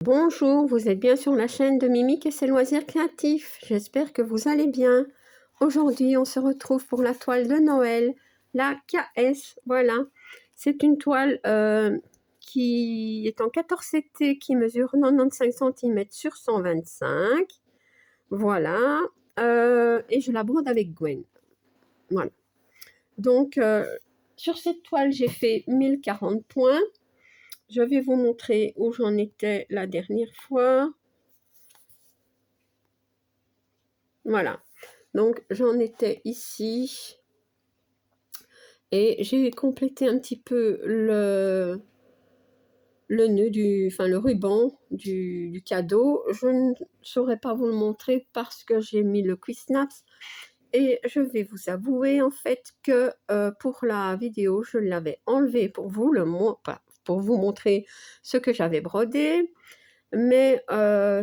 Bonjour, vous êtes bien sur la chaîne de Mimique et ses loisirs créatifs. J'espère que vous allez bien. Aujourd'hui, on se retrouve pour la toile de Noël, la KS. Voilà, c'est une toile qui est en 14 CT, qui mesure 95 cm sur 125. Voilà, et je la brode avec Gwen. Voilà. Donc, sur cette toile, j'ai fait 1040 points. Je vais vous montrer où j'en étais la dernière fois. Voilà, donc j'en étais ici et j'ai complété un petit peu le nœud le ruban du cadeau. Je ne saurais pas vous le montrer parce que j'ai mis le Quick-Snaps et je vais vous avouer en fait que pour la vidéo, je l'avais enlevé pour vous, pour vous montrer ce que j'avais brodé. Mais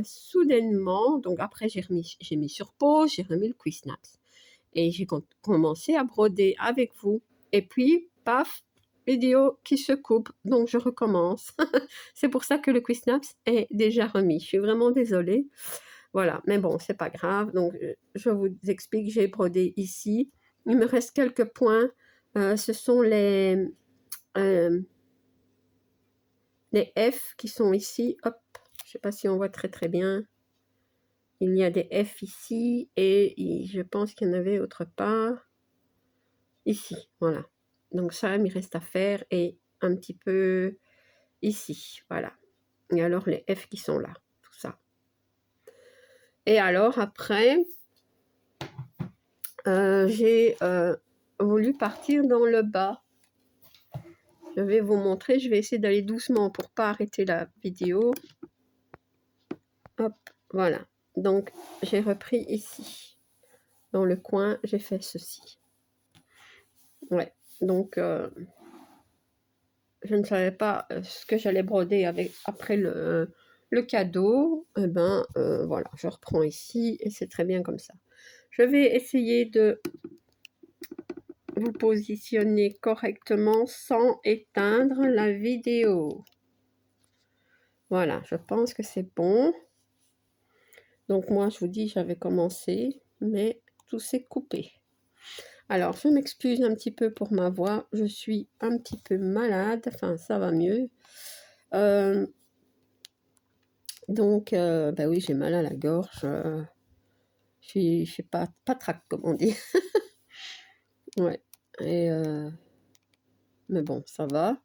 soudainement, donc après j'ai mis sur pause, j'ai remis le Quick-Snaps. Et j'ai commencé à broder avec vous. Et puis, paf, vidéo qui se coupe. Donc, je recommence. C'est pour ça que le Quick-Snaps est déjà remis. Je suis vraiment désolée. Voilà, mais bon, c'est pas grave. Donc, je vous explique, j'ai brodé ici. Il me reste quelques points. Ce sont les F qui sont ici. Hop, je sais pas si on voit très très bien. Il y a des F ici et je pense qu'il y en avait autre part. Ici, voilà. Donc ça, il me reste à faire et un petit peu ici, voilà. Et alors les F qui sont là, tout ça. Et alors après, j'ai voulu partir dans le bas. Je vais vous montrer, je vais essayer d'aller doucement pour pas arrêter la vidéo. Hop, voilà. Donc j'ai repris ici. Dans le coin, j'ai fait ceci. Ouais, donc je ne savais pas ce que j'allais broder après le cadeau. Et ben voilà, je reprends ici et c'est très bien comme ça. Je vais essayer de vous positionner correctement sans éteindre la vidéo. Voilà, je pense que c'est bon. Donc moi, je vous dis, j'avais commencé, mais tout s'est coupé. Alors, je m'excuse un petit peu pour ma voix. Je suis un petit peu malade. Enfin, ça va mieux. Donc, bah oui, j'ai mal à la gorge. Je suis pas trac, comme on dit. Ouais. Et mais bon, ça va.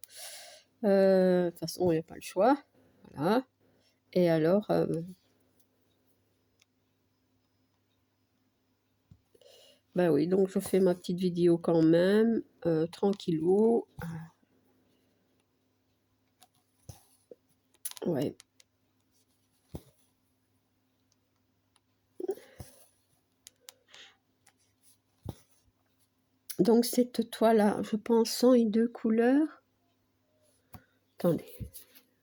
De toute façon, il n'y a pas le choix. Voilà. Et alors, bah oui, donc je fais ma petite vidéo quand même, tranquillou. Ouais. Donc cette toile-là, je pense 102 couleurs. Attendez,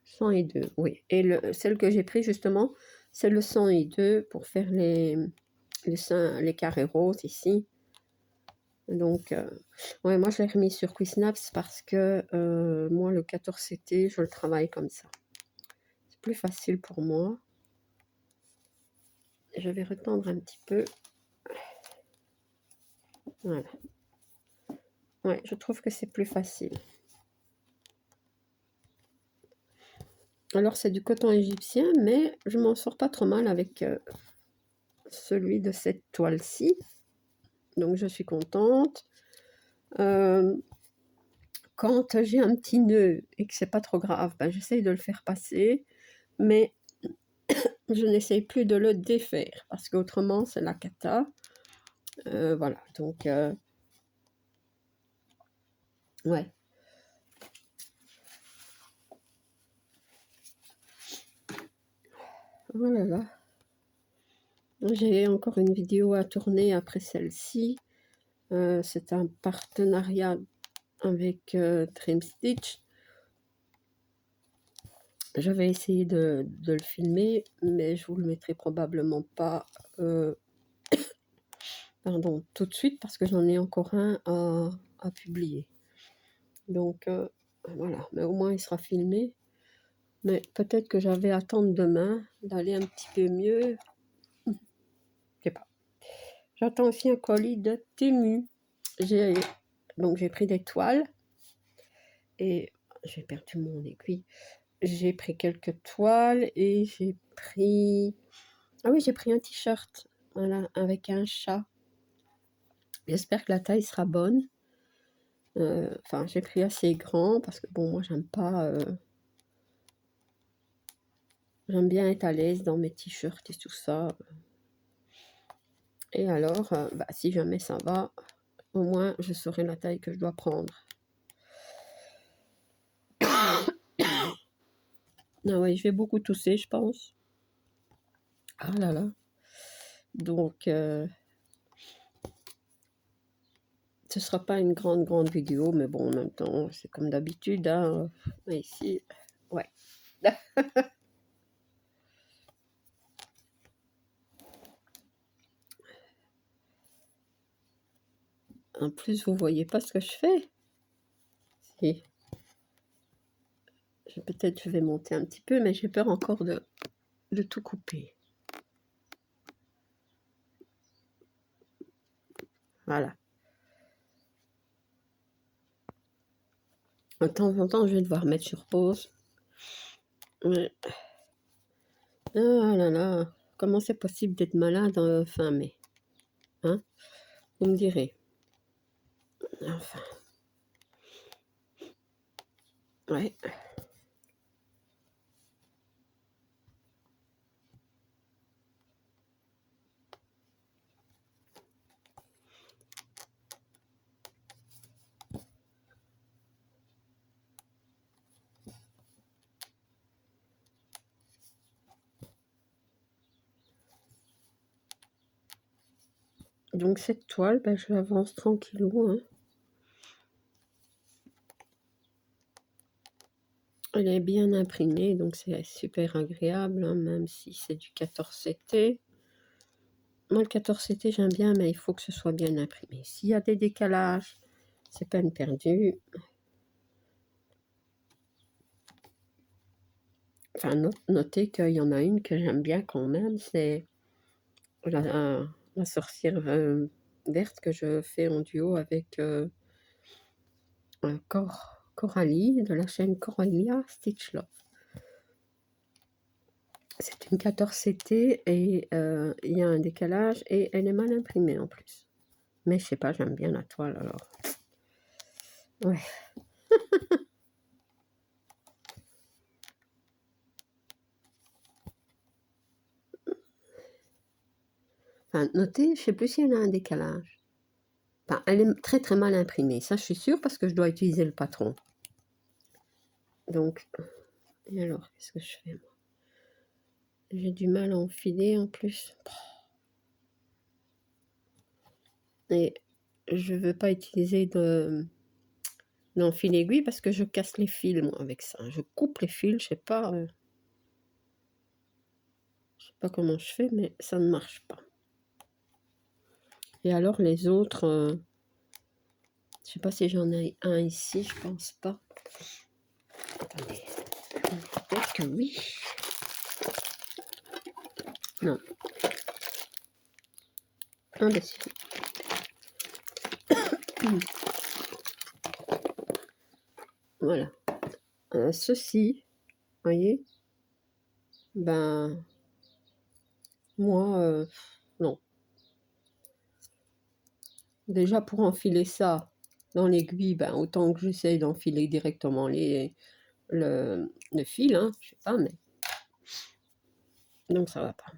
102, oui. Et celle que j'ai pris justement, c'est le 102 pour faire les carrés roses ici. Donc, ouais, moi je l'ai remis sur Quick-Snaps parce que moi le 14 CT, je le travaille comme ça. C'est plus facile pour moi. Je vais retendre un petit peu. Voilà. Ouais, je trouve que c'est plus facile. Alors c'est du coton égyptien, mais je m'en sors pas trop mal avec celui de cette toile-ci. Donc je suis contente. Quand j'ai un petit nœud et que c'est pas trop grave, ben, j'essaye de le faire passer, mais je n'essaye plus de le défaire parce qu'autrement c'est la cata. Voilà, donc ouais. Voilà. J'ai encore une vidéo à tourner après celle-ci. C'est un partenariat avec Dream Stitch. Je vais essayer de le filmer, mais je vous le mettrai probablement pas pardon, tout de suite parce que j'en ai encore un à publier. Donc voilà, mais au moins il sera filmé. Mais peut-être que j'avais à attendre demain d'aller un petit peu mieux. Je sais pas. J'attends aussi un colis de Temu. Donc j'ai pris des toiles et j'ai perdu mon aiguille. J'ai pris quelques toiles et j'ai pris... Ah oui, j'ai pris un t-shirt, voilà, avec un chat. J'espère que la taille sera bonne. Enfin, j'ai pris assez grand parce que bon, moi j'aime pas... J'aime bien être à l'aise dans mes t-shirts et tout ça. Et alors, bah, si jamais ça va, au moins je saurai la taille que je dois prendre. Ah ouais, je vais beaucoup tousser, je pense. Ah là là. Donc, ce sera pas une grande vidéo, mais bon, en même temps, c'est comme d'habitude. Hein. Ici, ouais. En plus, vous voyez pas ce que je fais. Si. Peut-être je vais monter un petit peu, mais j'ai peur encore de tout couper. Voilà. De temps en temps, je vais devoir mettre sur pause. Mais... Ah là là, comment c'est possible d'être malade fin mai? Hein? Vous me direz. Enfin. Ouais. Donc cette toile, ben, je l'avance tranquillou. Hein. Elle est bien imprimée, donc c'est super agréable, hein, même si c'est du 14CT. Moi, le 14CT, j'aime bien, mais il faut que ce soit bien imprimé. S'il y a des décalages, c'est peine perdue. Enfin, notez qu'il y en a une que j'aime bien quand même, c'est la sorcière verte que je fais en duo avec Coralie, de la chaîne Coralia Stitch Love. C'est une 14CT et il y a un décalage et elle est mal imprimée en plus. Mais je sais pas, j'aime bien la toile alors. Ouais. Enfin, notez, je sais plus s'il y en a un décalage. Enfin, elle est très mal imprimée, ça je suis sûre parce que je dois utiliser le patron. Donc, et alors, qu'est-ce que je fais moi? J'ai du mal à enfiler en plus. Et je veux pas utiliser d'enfil aiguille parce que je casse les fils moi avec ça. Je coupe les fils, je sais pas comment je fais, mais ça ne marche pas. Et alors les autres, je sais pas si j'en ai un ici, je pense pas. Attendez, peut-être que oui. Non. Un dessus. Voilà. Ceci, voyez, ben, moi, non. Déjà, pour enfiler ça dans l'aiguille, ben, autant que j'essaye d'enfiler directement le fil, hein, je sais pas, mais... Donc, ça va pas.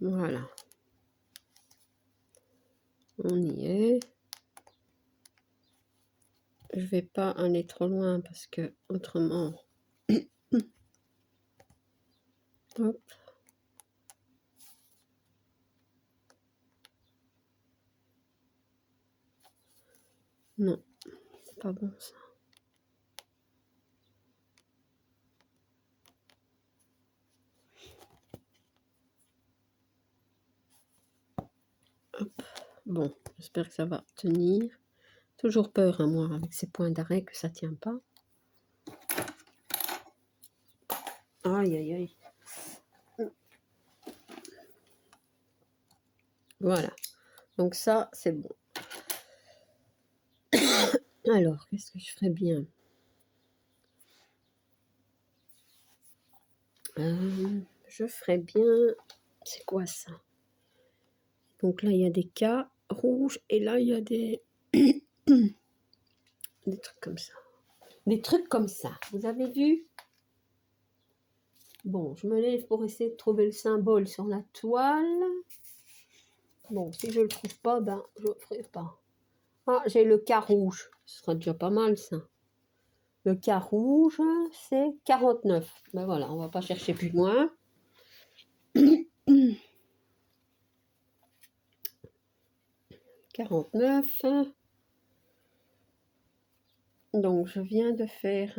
Voilà. On y est. Je vais pas aller trop loin parce que autrement Hop. Non, c'est pas bon ça. Hop. Bon, j'espère que ça va tenir. Toujours peur, hein, moi, avec ces points d'arrêt, que ça tient pas. Aïe, aïe, aïe. Voilà. Donc ça, c'est bon. Alors, qu'est-ce que je ferais bien? Je ferais bien... C'est quoi ça? Donc là, il y a des cas rouges et là, il y a des... des trucs comme ça. Des trucs comme ça. Vous avez vu? Bon, je me lève pour essayer de trouver le symbole sur la toile. Bon, si je ne le trouve pas, ben, je ne le ferai pas. Ah, j'ai le cas rouge. Ce sera déjà pas mal, ça. Le cas rouge, c'est 49. Ben voilà, on va pas chercher plus loin. 49. Donc, je viens de faire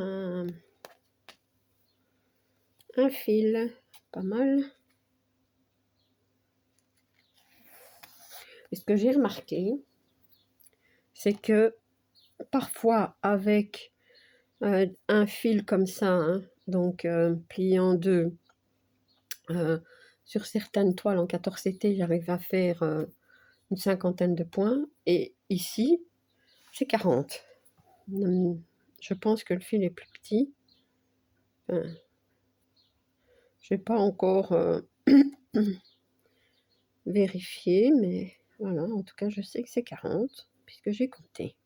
un fil. Pas mal. Et ce que j'ai remarqué, c'est que parfois, avec un fil comme ça, hein, donc plié en deux, sur certaines toiles en 14CT, j'arrive à faire une cinquantaine de points. Et ici, c'est 40. Je pense que le fil est plus petit. Enfin, je n'ai pas encore vérifié, mais voilà, en tout cas, je sais que c'est 40, puisque j'ai compté.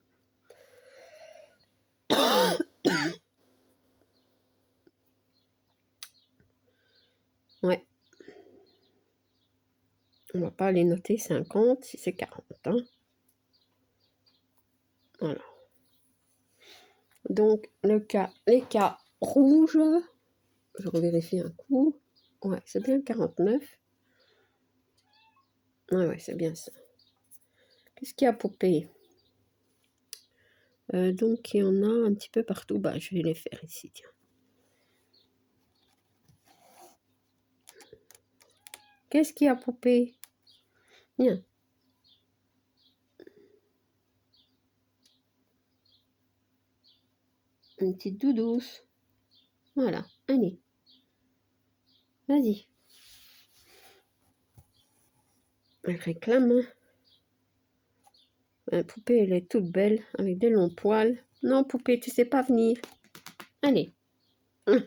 Ouais. On va pas aller noter 50 si c'est 40. Hein. Voilà. Donc, les cas rouges, je revérifie un coup. Ouais, c'est bien 49. Ouais, c'est bien ça. Qu'est-ce qu'il y a, poupée? Donc, il y en a un petit peu partout. Bah, je vais les faire ici, tiens. Qu'est-ce qu'il y a, poupée? Viens. Une petite doudouce. Voilà, allez. Vas-y. Elle réclame. Hein. La poupée, elle est toute belle, avec des longs poils. Non, poupée, tu sais pas venir. Allez. Hum.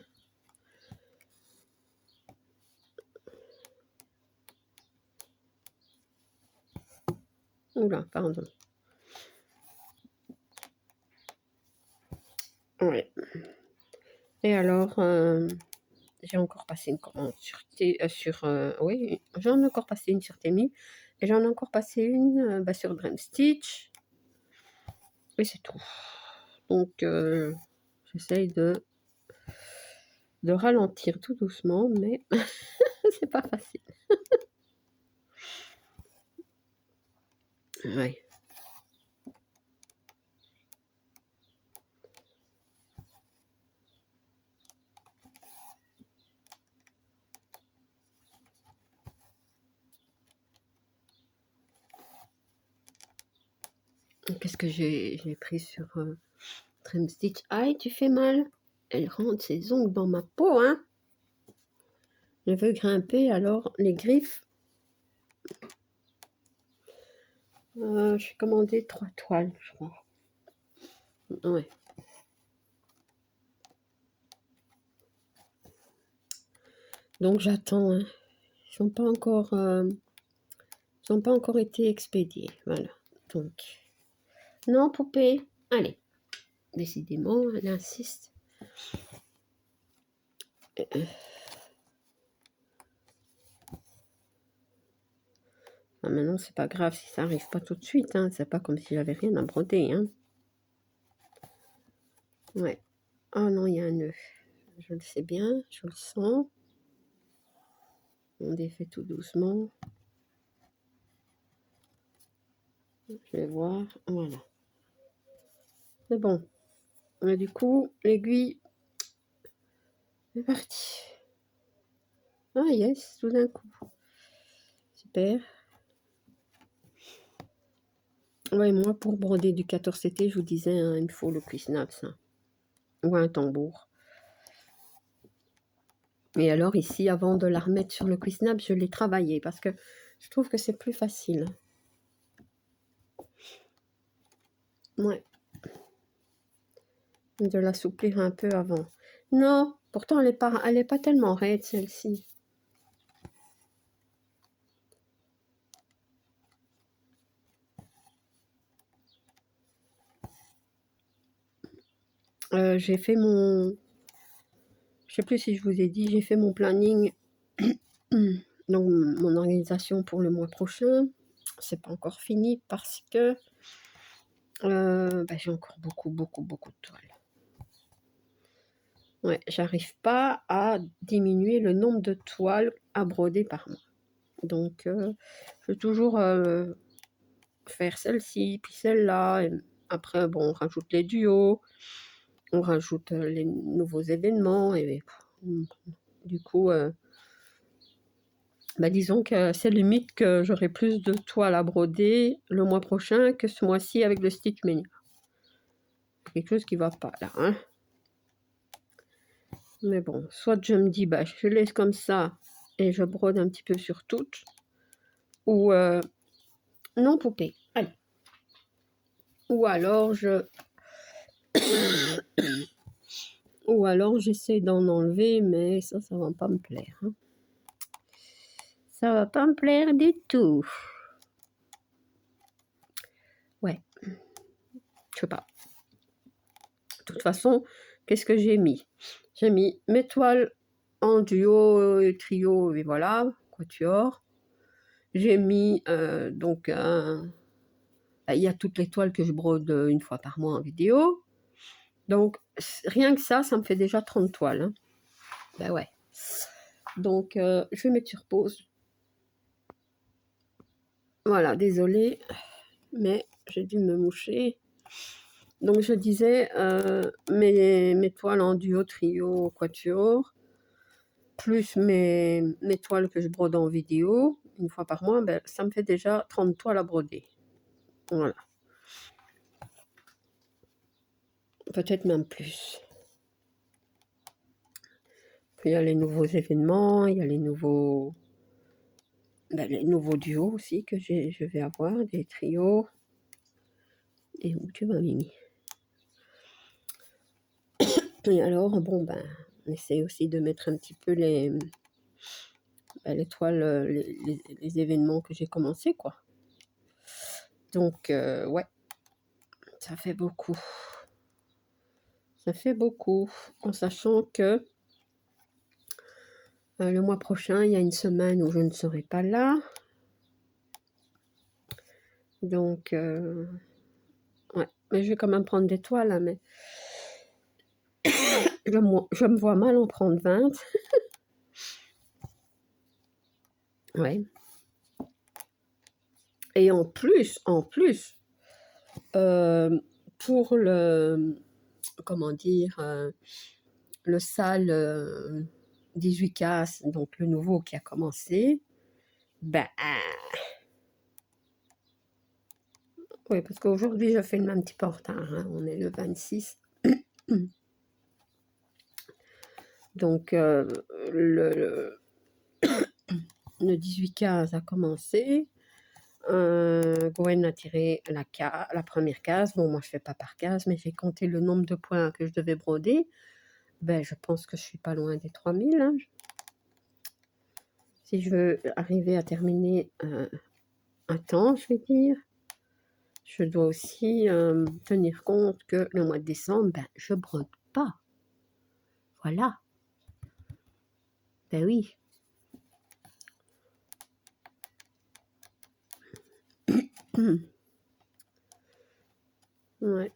Oula, pardon. Ouais. Et alors, j'ai encore passé une commande oui, j'en ai encore passé une sur Temu. Et j'en ai encore passé une sur Dream Stitch. Et c'est tout. Donc, j'essaye de ralentir tout doucement, mais c'est pas facile. Ouais. Qu'est-ce que j'ai pris sur Dream Stitch? Aïe, tu fais mal. Elle rentre ses ongles dans ma peau, hein. Je veux grimper, alors les griffes. J'ai commandé 3 toiles, je crois. Ouais. Donc j'attends. Hein. Ils n'ont pas encore été expédiés. Voilà. Donc. Non, poupée. Allez. Décidément, elle insiste. Ah, maintenant, c'est pas grave si ça arrive pas tout de suite. Hein. C'est pas comme si j'avais rien à broder. Hein. Ouais. Oh non, il y a un nœud. Je le sais bien, je le sens. On défait tout doucement. Je vais voir. Voilà. C'est bon. Et du coup, l'aiguille est partie. Ah yes, tout d'un coup. Super. Ouais, moi, pour broder du 14CT, je vous disais, hein, il me faut le Cuissnaps, hein, ou un tambour. Et alors ici, avant de la remettre sur le Cuissnaps, je l'ai travaillé parce que je trouve que c'est plus facile. Ouais. De l'assouplir un peu avant. Non, pourtant elle est pas tellement raide celle-ci. J'ai fait mon... Je sais plus si je vous ai dit, j'ai fait mon planning, donc mon organisation pour le mois prochain. C'est pas encore fini parce que j'ai encore beaucoup de toiles. Ouais, j'arrive pas à diminuer le nombre de toiles à broder par mois. Donc, je vais toujours faire celle-ci, puis celle-là. Après, bon, on rajoute les duos, on rajoute les nouveaux événements. Et du coup, disons que c'est limite que j'aurai plus de toiles à broder le mois prochain que ce mois-ci avec le Stitch Mania. Quelque chose qui va pas là, hein. Mais bon, soit je me dis, je laisse comme ça et je brode un petit peu sur toutes. Ou, non, poupée, allez. Ou alors, ou alors j'essaie d'en enlever, mais ça va pas me plaire, hein. Ça va pas me plaire du tout. Ouais. Je sais pas. De toute façon, qu'est-ce que j'ai mis? J'ai mis mes toiles en duo, trio, et voilà, quatuor. J'ai mis donc il y a toutes les toiles que je brode une fois par mois en vidéo. Donc, rien que ça me fait déjà 30 toiles, hein. Ben ouais. Donc, je vais mettre sur pause. Voilà, désolée, mais j'ai dû me moucher. Donc, je disais, mes toiles en duo, trio, quatuor, plus mes toiles que je brode en vidéo, une fois par mois, ça me fait déjà 30 toiles à broder. Voilà. Peut-être même plus. Puis, il y a les nouveaux événements, il y a les nouveaux duos aussi que je vais avoir, des trios. Et où tu vas, Mimi? Et alors, bon, on essaie aussi de mettre un petit peu les toiles, les événements que j'ai commencé, quoi. Donc, ouais, ça fait beaucoup. Ça fait beaucoup, en sachant que le mois prochain, il y a une semaine où je ne serai pas là. Donc, ouais, mais je vais quand même prendre des toiles, hein, mais je me vois mal en prendre 20. Ouais. Et en plus, pour le, comment dire, le sale 18 cases, donc le nouveau qui a commencé, oui, parce qu'aujourd'hui, je filme un petit peu en retard, hein, on est le 26. Donc, le 18 cases a commencé. Gwen a tiré la première case. Bon, moi, je ne fais pas par case, mais j'ai compté le nombre de points que je devais broder. Je pense que je suis pas loin des 3000. Hein. Si je veux arriver à terminer à temps, je vais dire, je dois aussi tenir compte que le mois de décembre, je brode pas. Voilà. Ben oui. Ouais.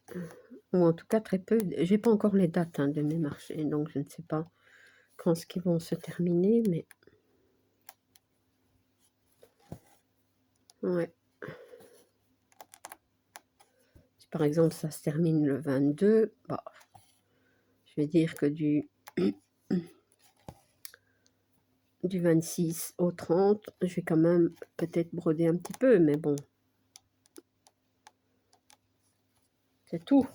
Ou en tout cas très peu. J'ai pas encore les dates de mes marchés, donc je ne sais pas quand ce qu'ils vont se terminer, mais Ouais. Si par exemple ça se termine le 22, bah, je vais dire que du 26 au 30, je vais quand même peut-être broder un petit peu, mais bon, c'est tout.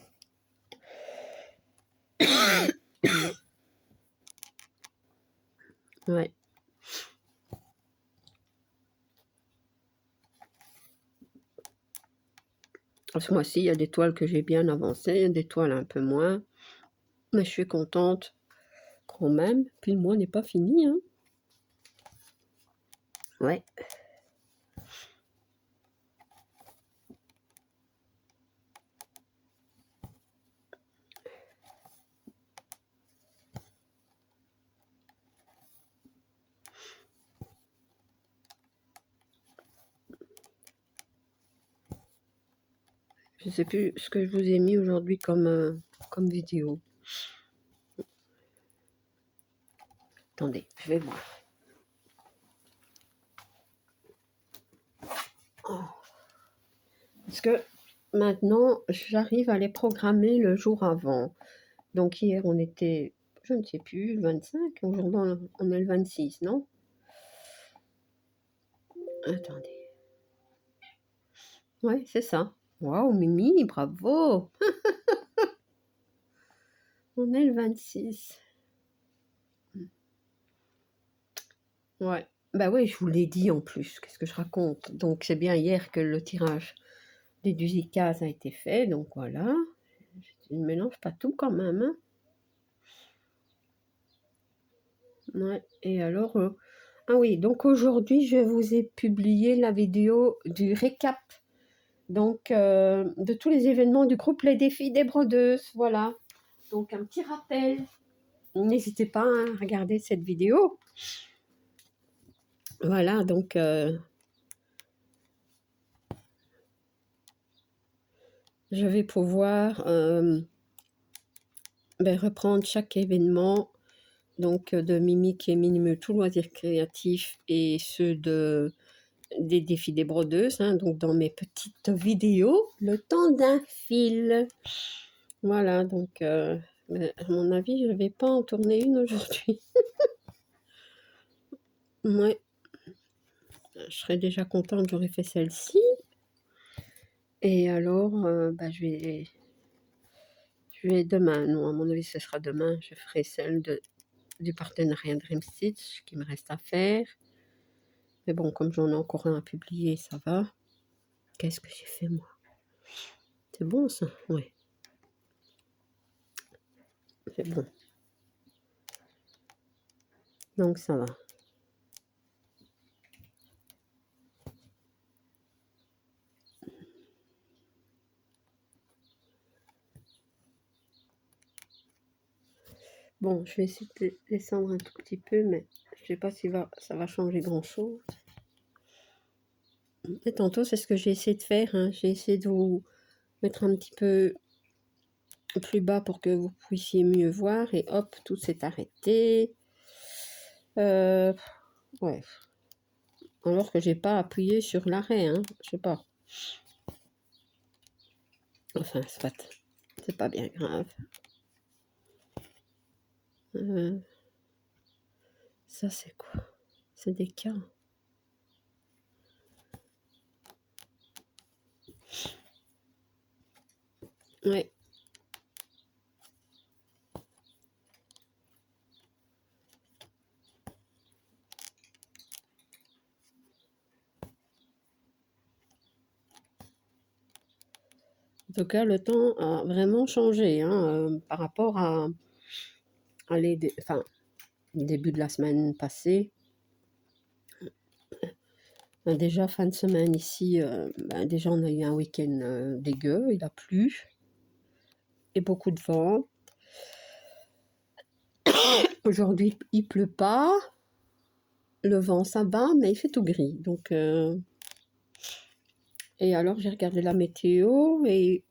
Ouais. Ce mois-ci, il y a des toiles que j'ai bien avancées, des toiles un peu moins, mais je suis contente quand même. Puis le mois n'est pas fini, hein. Ouais. Je sais plus ce que je vous ai mis aujourd'hui comme vidéo. Attendez, je vais voir. Oh. Parce que maintenant, j'arrive à les programmer le jour avant. Donc hier, on était, je ne sais plus, le 25. Aujourd'hui, on est le 26, non? Attendez. Ouais, c'est ça. Waouh, Mimi, bravo! On est le 26. Ouais. Bah oui, je vous l'ai dit en plus. Qu'est-ce que je raconte? Donc c'est bien hier que le tirage des Duzicas a été fait. Donc voilà. Je ne mélange pas tout quand même, hein. Ouais. Et alors, ah oui, donc aujourd'hui, je vous ai publié la vidéo du récap. Donc, de tous les événements du groupe Les Défis des Brodeuses. Voilà. Donc, un petit rappel. N'hésitez pas à regarder cette vidéo. Voilà, donc je vais pouvoir reprendre chaque événement donc de Mimic et Minime tout loisir créatif et ceux des défis des brodeuses, hein, donc dans mes petites vidéos, le temps d'un fil. Voilà, donc à mon avis, je ne vais pas en tourner une aujourd'hui. Ouais, je serais déjà contente, j'aurais fait celle-ci. Et alors, je vais demain, non, à mon avis, ce sera demain, je ferai celle du partenariat Dream Stitch qui me reste à faire. Mais bon, comme j'en ai encore un à publier, ça va. Qu'est-ce que j'ai fait, moi? C'est bon, ça? Oui, c'est bon. Donc, ça va. Bon, je vais essayer de descendre un tout petit peu, mais je ne sais pas si ça va changer grand-chose. Et tantôt, c'est ce que j'ai essayé de faire, hein. J'ai essayé de vous mettre un petit peu plus bas pour que vous puissiez mieux voir. Et hop, tout s'est arrêté. Ouais. Alors que j'ai pas appuyé sur l'arrêt, hein. Je sais pas. Enfin, c'est pas bien grave. Ça, c'est quoi? C'est des cas. Ouais. En tout cas, le temps a vraiment changé, hein, par rapport à le début de la semaine passée. Déjà, fin de semaine ici, déjà on a eu un week-end dégueu, il a plu, et beaucoup de vent. Aujourd'hui, il pleut pas, le vent ça bat, mais il fait tout gris. Donc, et alors j'ai regardé la météo et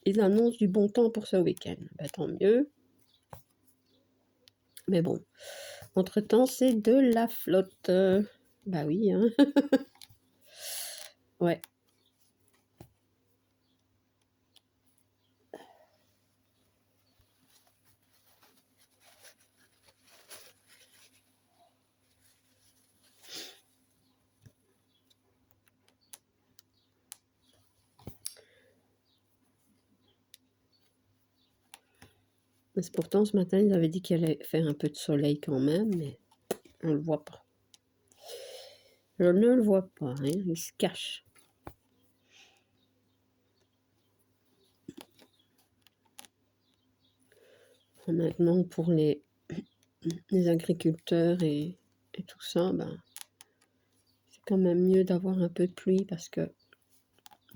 ils annoncent du bon temps pour ce week-end. Tant mieux. Mais bon, entre-temps, c'est de la flotte. Bah oui, hein. Ouais. Pourtant, ce matin, ils avaient dit qu'il allait faire un peu de soleil quand même, mais on ne le voit pas. Je ne le vois pas, hein, il se cache. Maintenant, pour les agriculteurs et tout ça, ben, c'est quand même mieux d'avoir un peu de pluie parce que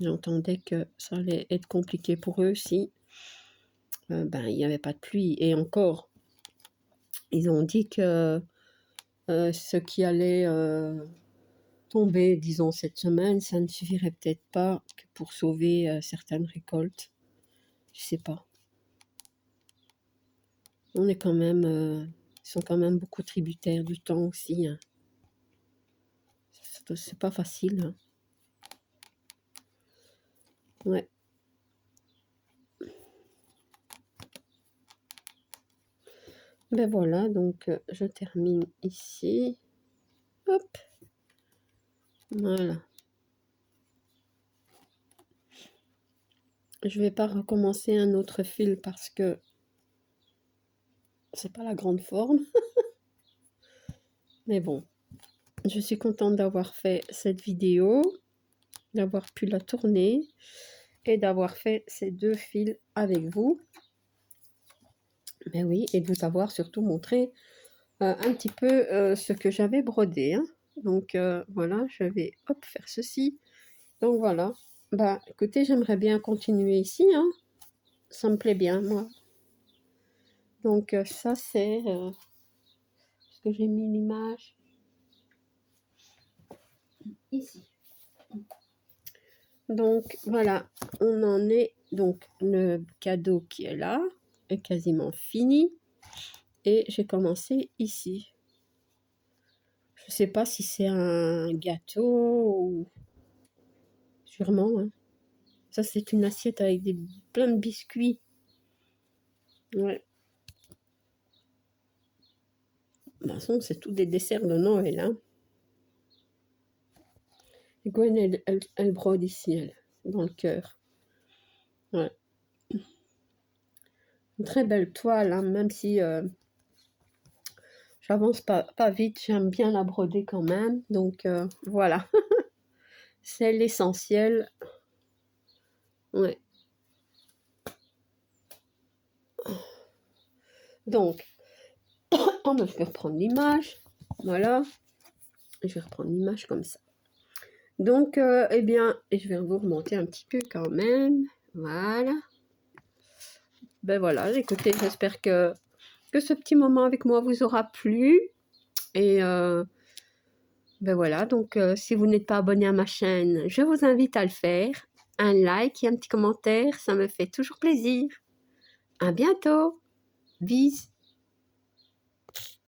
j'entendais que ça allait être compliqué pour eux si ben, il n'y avait pas de pluie. Et encore, ils ont dit que ce qui allait tomber, disons, cette semaine, ça ne suffirait peut-être pas que pour sauver certaines récoltes. Je sais pas. On est quand même, ils sont quand même beaucoup tributaires du temps aussi. Hein. C'est pas facile. Hein. Ouais. Ben voilà, donc je termine ici. Hop. Voilà. Je vais pas recommencer un autre fil parce que c'est pas la grande forme. Mais bon, je suis contente d'avoir fait cette vidéo, d'avoir pu la tourner et d'avoir fait ces 2 fils avec vous. Mais oui, et de vous avoir surtout montré un petit peu ce que j'avais brodé. Hein. Donc voilà, je vais hop, faire ceci. Donc voilà. Bah écoutez, j'aimerais bien continuer ici. Hein. Ça me plaît bien, moi. Donc ça, c'est... ce que j'ai mis l'image ici. Donc voilà, on en est. Donc le cadeau qui est là est quasiment fini. Et j'ai commencé ici. Je sais pas si c'est un gâteau ou... Sûrement, hein. Ça, c'est une assiette avec plein de biscuits. Ouais. De toute façon, c'est tout des desserts de Noël, hein. Et Gwen, elle brode ici, elle, dans le cœur. Ouais. Une très belle toile, hein, même si j'avance pas vite, j'aime bien la broder quand même. Donc, voilà. C'est l'essentiel. Ouais. Donc, je vais reprendre l'image. Voilà. Je vais reprendre l'image comme ça. Donc, eh bien, je vais vous remonter un petit peu quand même. Voilà. Ben voilà, écoutez, j'espère que ce petit moment avec moi vous aura plu. Et ben voilà, donc si vous n'êtes pas abonné à ma chaîne, je vous invite à le faire. Un like et un petit commentaire, ça me fait toujours plaisir. À bientôt. Bis.